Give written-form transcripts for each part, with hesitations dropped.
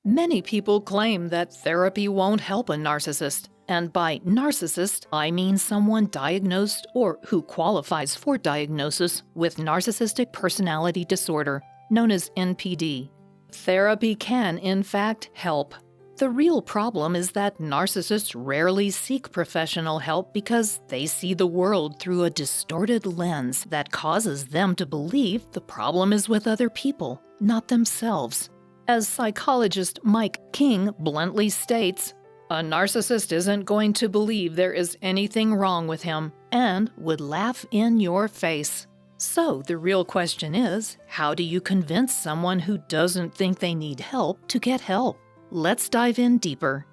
Many people claim that therapy won't help a narcissist, and by narcissist, I mean someone diagnosed or who qualifies for diagnosis with narcissistic personality disorder, known as NPD. Therapy can, in fact, help. The real problem is that narcissists rarely seek professional help because they see the world through a distorted lens that causes them to believe the problem is with other people, not themselves. As psychologist Mike King bluntly states, a narcissist isn't going to believe there is anything wrong with him and would laugh in your face. So the real question is, how do you convince someone who doesn't think they need help to get help? Let's dive in deeper.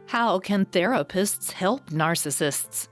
How can therapists help narcissists?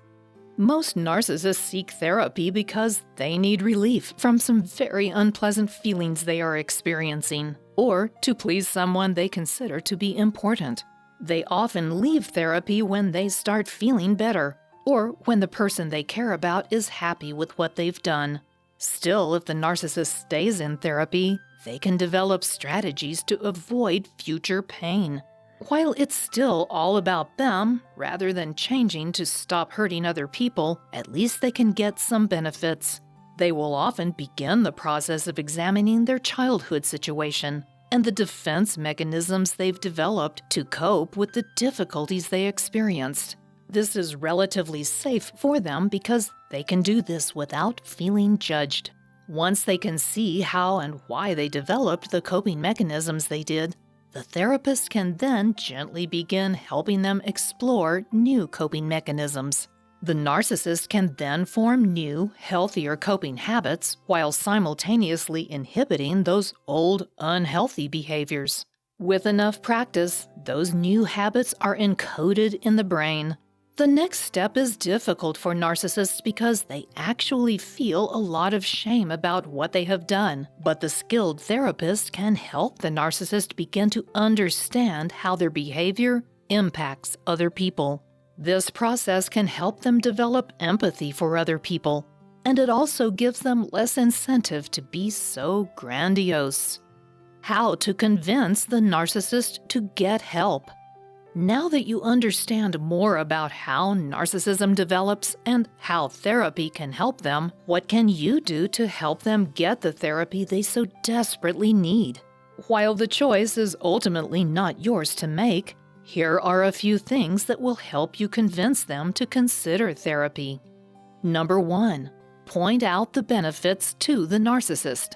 Most narcissists seek therapy because they need relief from some very unpleasant feelings they are experiencing, or to please someone they consider to be important. They often leave therapy when they start feeling better, or when the person they care about is happy with what they've done. Still, if the narcissist stays in therapy, they can develop strategies to avoid future pain. While it's still all about them, rather than changing to stop hurting other people, at least they can get some benefits. They will often begin the process of examining their childhood situation and the defense mechanisms they've developed to cope with the difficulties they experienced. This is relatively safe for them because they can do this without feeling judged. Once they can see how and why they developed the coping mechanisms they did, the therapist can then gently begin helping them explore new coping mechanisms. The narcissist can then form new, healthier coping habits while simultaneously inhibiting those old, unhealthy behaviors. With enough practice, those new habits are encoded in the brain. The next step is difficult for narcissists because they actually feel a lot of shame about what they have done, but the skilled therapist can help the narcissist begin to understand how their behavior impacts other people. This process can help them develop empathy for other people, and it also gives them less incentive to be so grandiose. How to convince the narcissist to get help. Now that you understand more about how narcissism develops and how therapy can help them, what can you do to help them get the therapy they so desperately need? While the choice is ultimately not yours to make, here are a few things that will help you convince them to consider therapy. Number 1. Point out the benefits to the narcissist.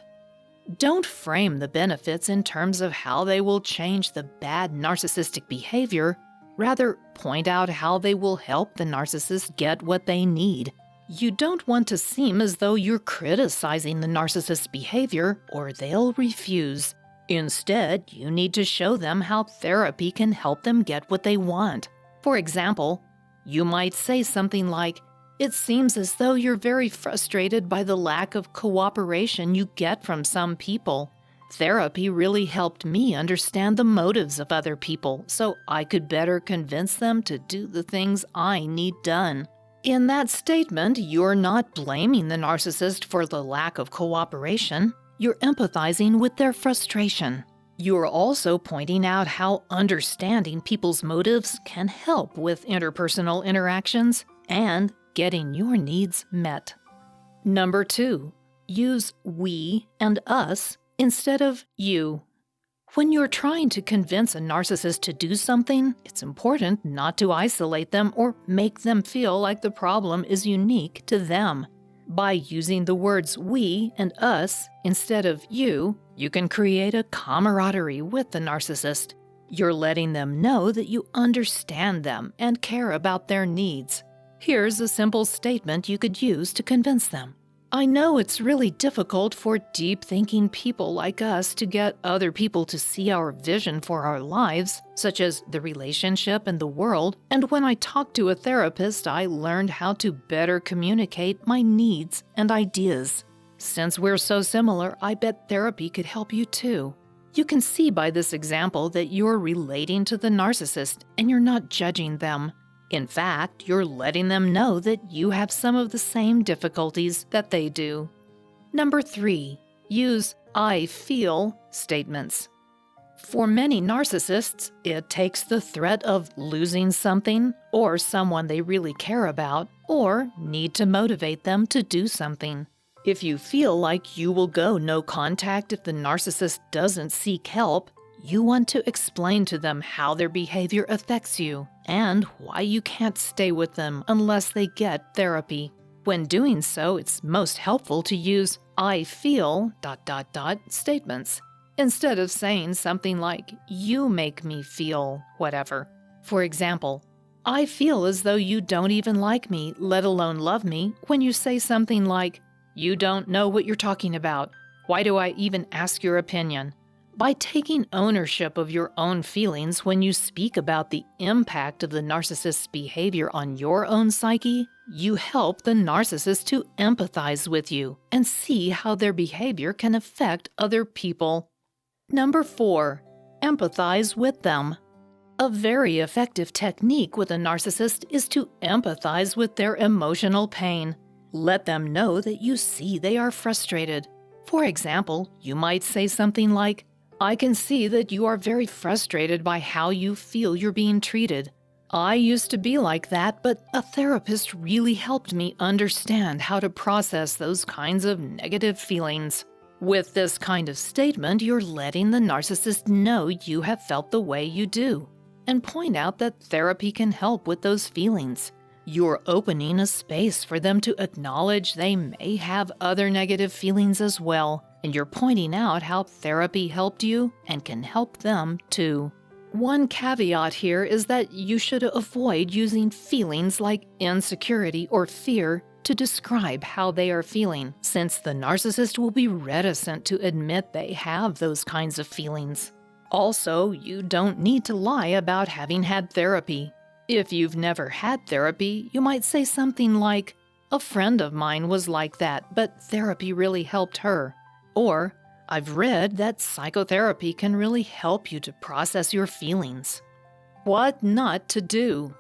Don't frame the benefits in terms of how they will change the bad narcissistic behavior. Rather, point out how they will help the narcissist get what they need. You don't want to seem as though you're criticizing the narcissist's behavior, or they'll refuse. Instead, you need to show them how therapy can help them get what they want. For example, you might say something like, "It seems as though you're very frustrated by the lack of cooperation you get from some people. Therapy really helped me understand the motives of other people, so I could better convince them to do the things I need done." In that statement, you're not blaming the narcissist for the lack of cooperation. You're empathizing with their frustration. You're also pointing out how understanding people's motives can help with interpersonal interactions and getting your needs met. Number 2, use we and us instead of you. When you're trying to convince a narcissist to do something, it's important not to isolate them or make them feel like the problem is unique to them. By using the words we and us instead of you can create a camaraderie with the narcissist. You're letting them know that you understand them and care about their needs. Here's a simple statement you could use to convince them. "I know it's really difficult for deep-thinking people like us to get other people to see our vision for our lives, such as the relationship and the world, and when I talked to a therapist, I learned how to better communicate my needs and ideas. Since we're so similar, I bet therapy could help you too." You can see by this example that you're relating to the narcissist and you're not judging them. In fact, you're letting them know that you have some of the same difficulties that they do. Number 3, use I feel statements. For many narcissists, it takes the threat of losing something or someone they really care about or need to motivate them to do something. If you feel like you will go no contact if the narcissist doesn't seek help, you want to explain to them how their behavior affects you and why you can't stay with them unless they get therapy. When doing so, it's most helpful to use "I feel ... statements instead of saying something like "you make me feel whatever." For example, "I feel as though you don't even like me, let alone love me," when you say something like "You don't know what you're talking about. Why do I even ask your opinion?" By taking ownership of your own feelings when you speak about the impact of the narcissist's behavior on your own psyche, you help the narcissist to empathize with you and see how their behavior can affect other people. Number 4. Empathize with them. A very effective technique with a narcissist is to empathize with their emotional pain. Let them know that you see they are frustrated. For example, you might say something like, "I can see that you are very frustrated by how you feel you're being treated. I used to be like that, but a therapist really helped me understand how to process those kinds of negative feelings." With this kind of statement, you're letting the narcissist know you have felt the way you do, and point out that therapy can help with those feelings. You're opening a space for them to acknowledge they may have other negative feelings as well, and you're pointing out how therapy helped you and can help them too. One caveat here is that you should avoid using feelings like insecurity or fear to describe how they are feeling, since the narcissist will be reticent to admit they have those kinds of feelings. Also, you don't need to lie about having had therapy. If you've never had therapy, you might say something like, "A friend of mine was like that, but therapy really helped her." Or, "I've read that psychotherapy can really help you to process your feelings." What not to do?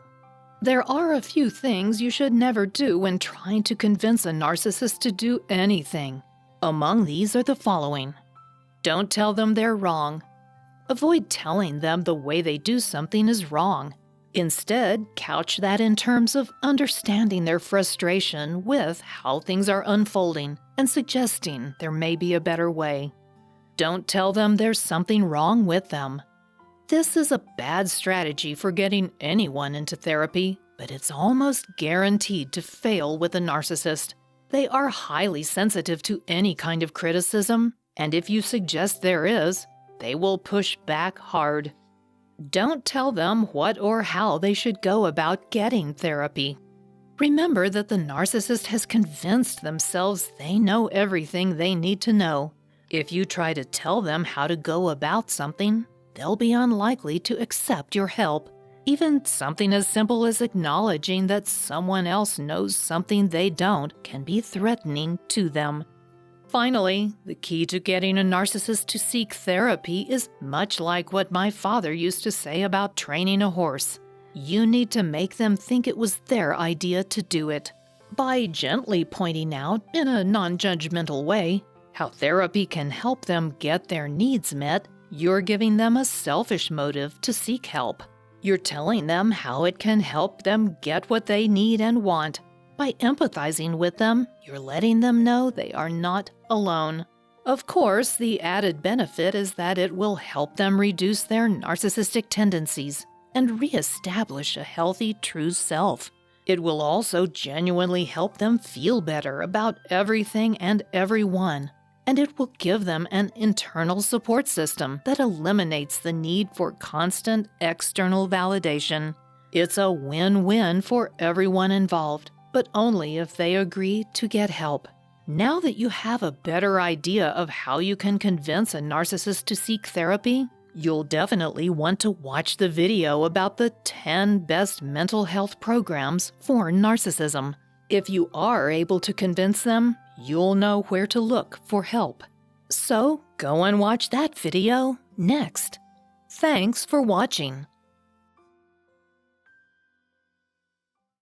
There are a few things you should never do when trying to convince a narcissist to do anything. Among these are the following. Don't tell them they're wrong. Avoid telling them the way they do something is wrong. Instead, couch that in terms of understanding their frustration with how things are unfolding and suggesting there may be a better way. Don't tell them there's something wrong with them. This is a bad strategy for getting anyone into therapy, but it's almost guaranteed to fail with a narcissist. They are highly sensitive to any kind of criticism, and if you suggest there is, they will push back hard. Don't tell them what or how they should go about getting therapy. Remember that the narcissist has convinced themselves they know everything they need to know. If you try to tell them how to go about something, they'll be unlikely to accept your help. Even something as simple as acknowledging that someone else knows something they don't can be threatening to them. Finally, the key to getting a narcissist to seek therapy is much like what my father used to say about training a horse. You need to make them think it was their idea to do it. By gently pointing out, in a non-judgmental way, how therapy can help them get their needs met, you're giving them a selfish motive to seek help. You're telling them how it can help them get what they need and want. By empathizing with them, you're letting them know they are not alone. Of course, the added benefit is that it will help them reduce their narcissistic tendencies and reestablish a healthy, true self. It will also genuinely help them feel better about everything and everyone, and it will give them an internal support system that eliminates the need for constant external validation. It's a win-win for everyone involved, but only if they agree to get help. Now that you have a better idea of how you can convince a narcissist to seek therapy, you'll definitely want to watch the video about the 10 best mental health programs for narcissism. If you are able to convince them, you'll know where to look for help. So go and watch that video next. Thanks for watching.